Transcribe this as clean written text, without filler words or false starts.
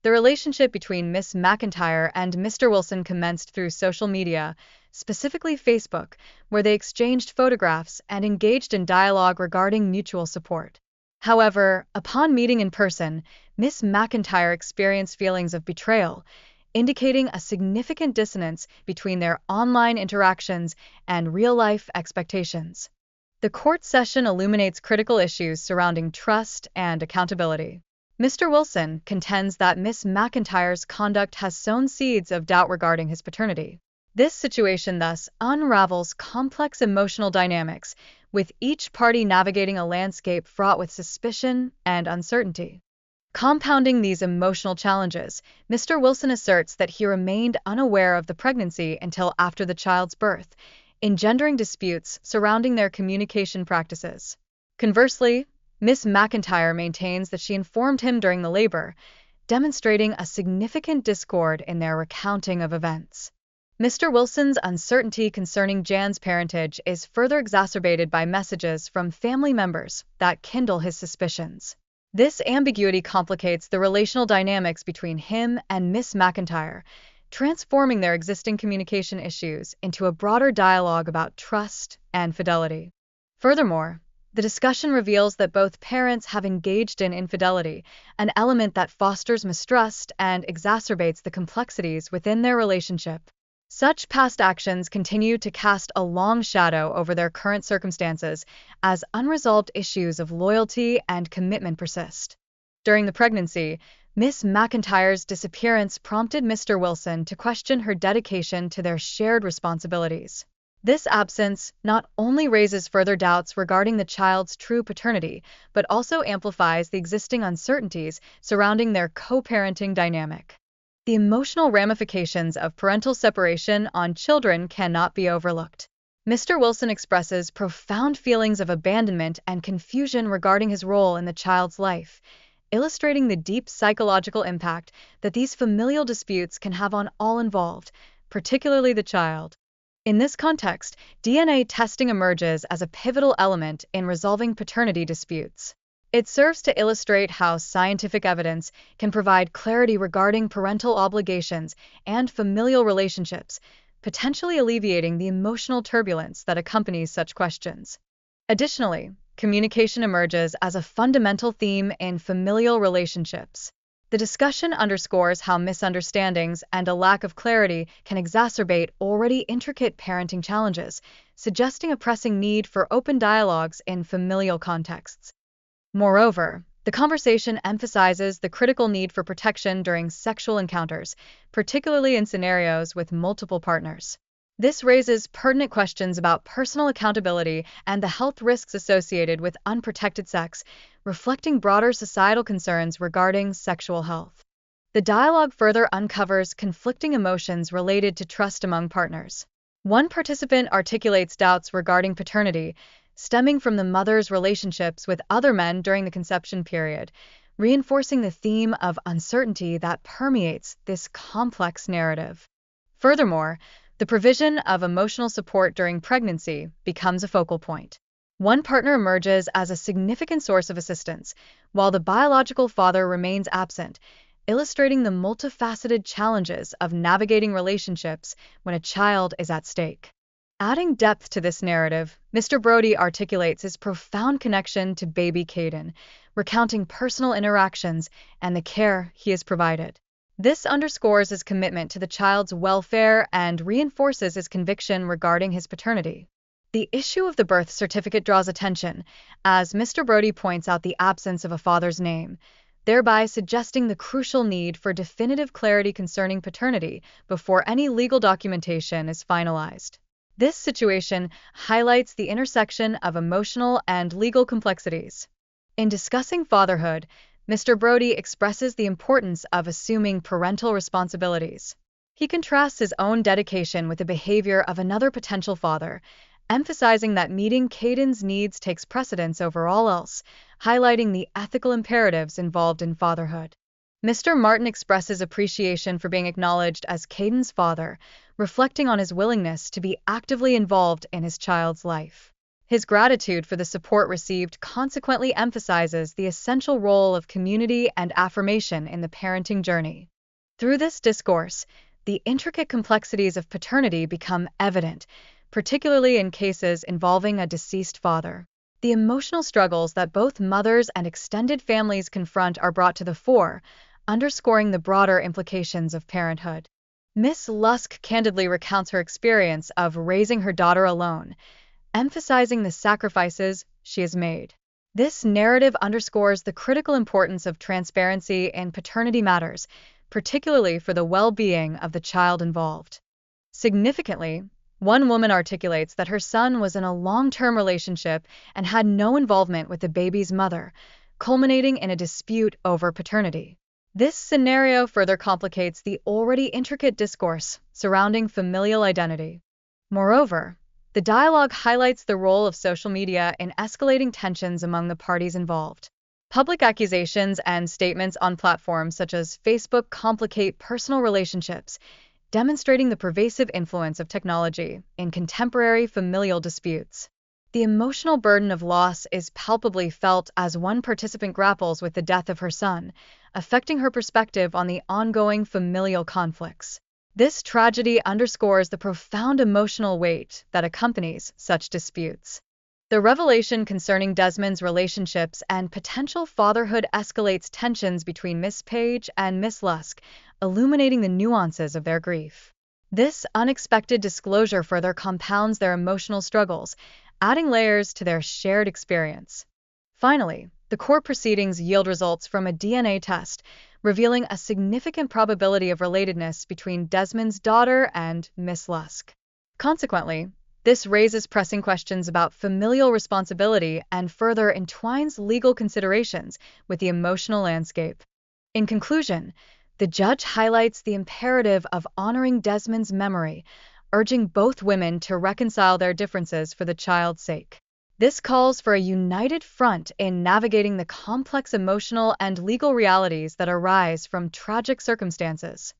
The relationship between Miss McIntyre and Mr. Wilson commenced through social media, specifically Facebook, where they exchanged photographs and engaged in dialogue regarding mutual support. However, upon meeting in person, Miss McIntyre experienced feelings of betrayal, indicating a significant dissonance between their online interactions and real-life expectations. The court session illuminates critical issues surrounding trust and accountability. Mr. Wilson contends that Miss McIntyre's conduct has sown seeds of doubt regarding his paternity. This situation thus unravels complex emotional dynamics, with each party navigating a landscape fraught with suspicion and uncertainty. Compounding these emotional challenges, Mr. Wilson asserts that he remained unaware of the pregnancy until after the child's birth, engendering disputes surrounding their communication practices. Conversely, Miss McIntyre maintains that she informed him during the labor, demonstrating a significant discord in their recounting of events. Mr. Wilson's uncertainty concerning Jan's parentage is further exacerbated by messages from family members that kindle his suspicions. This ambiguity complicates the relational dynamics between him and Miss McIntyre, transforming their existing communication issues into a broader dialogue about trust and fidelity. Furthermore, the discussion reveals that both parents have engaged in infidelity, an element that fosters mistrust and exacerbates the complexities within their relationship. Such past actions continue to cast a long shadow over their current circumstances as unresolved issues of loyalty and commitment persist. During the pregnancy, Miss McIntyre's disappearance prompted Mr. Wilson to question her dedication to their shared responsibilities. This absence not only raises further doubts regarding the child's true paternity, but also amplifies the existing uncertainties surrounding their co-parenting dynamic. The emotional ramifications of parental separation on children cannot be overlooked. Mr. Wilson expresses profound feelings of abandonment and confusion regarding his role in the child's life, illustrating the deep psychological impact that these familial disputes can have on all involved, particularly the child. In this context, DNA testing emerges as a pivotal element in resolving paternity disputes. It serves to illustrate how scientific evidence can provide clarity regarding parental obligations and familial relationships, potentially alleviating the emotional turbulence that accompanies such questions. Additionally, communication emerges as a fundamental theme in familial relationships. The discussion underscores how misunderstandings and a lack of clarity can exacerbate already intricate parenting challenges, suggesting a pressing need for open dialogues in familial contexts. Moreover, the conversation emphasizes the critical need for protection during sexual encounters, particularly in scenarios with multiple partners. This raises pertinent questions about personal accountability and the health risks associated with unprotected sex, reflecting broader societal concerns regarding sexual health. The dialogue further uncovers conflicting emotions related to trust among partners. One participant articulates doubts regarding paternity, stemming from the mother's relationships with other men during the conception period, reinforcing the theme of uncertainty that permeates this complex narrative. Furthermore, the provision of emotional support during pregnancy becomes a focal point. One partner emerges as a significant source of assistance, while the biological father remains absent, illustrating the multifaceted challenges of navigating relationships when a child is at stake. Adding depth to this narrative, Mr. Brody articulates his profound connection to baby Caden, recounting personal interactions and the care he has provided. This underscores his commitment to the child's welfare and reinforces his conviction regarding his paternity. The issue of the birth certificate draws attention, as Mr. Brody points out the absence of a father's name, thereby suggesting the crucial need for definitive clarity concerning paternity before any legal documentation is finalized. This situation highlights the intersection of emotional and legal complexities. In discussing fatherhood, Mr. Brody expresses the importance of assuming parental responsibilities. He contrasts his own dedication with the behavior of another potential father, emphasizing that meeting Caden's needs takes precedence over all else, highlighting the ethical imperatives involved in fatherhood. Mr. Martin expresses appreciation for being acknowledged as Caden's father, reflecting on his willingness to be actively involved in his child's life. His gratitude for the support received consequently emphasizes the essential role of community and affirmation in the parenting journey. Through this discourse, the intricate complexities of paternity become evident, particularly in cases involving a deceased father. The emotional struggles that both mothers and extended families confront are brought to the fore, underscoring the broader implications of parenthood. Miss Lusk candidly recounts her experience of raising her daughter alone, emphasizing the sacrifices she has made. This narrative underscores the critical importance of transparency in paternity matters, particularly for the well-being of the child involved. Significantly, one woman articulates that her son was in a long-term relationship and had no involvement with the baby's mother, culminating in a dispute over paternity. This scenario further complicates the already intricate discourse surrounding familial identity. Moreover, the dialogue highlights the role of social media in escalating tensions among the parties involved. Public accusations and statements on platforms such as Facebook complicate personal relationships, demonstrating the pervasive influence of technology in contemporary familial disputes. The emotional burden of loss is palpably felt as one participant grapples with the death of her son, affecting her perspective on the ongoing familial conflicts. This tragedy underscores the profound emotional weight that accompanies such disputes. The revelation concerning Desmond's relationships and potential fatherhood escalates tensions between Miss Page and Miss Lusk, illuminating the nuances of their grief. This unexpected disclosure further compounds their emotional struggles, adding layers to their shared experience. Finally, the court proceedings yield results from a DNA test, revealing a significant probability of relatedness between Desmond's daughter and Miss Lusk. Consequently, this raises pressing questions about familial responsibility and further entwines legal considerations with the emotional landscape. In conclusion, the judge highlights the imperative of honoring Desmond's memory, urging both women to reconcile their differences for the child's sake. This calls for a united front in navigating the complex emotional and legal realities that arise from tragic circumstances.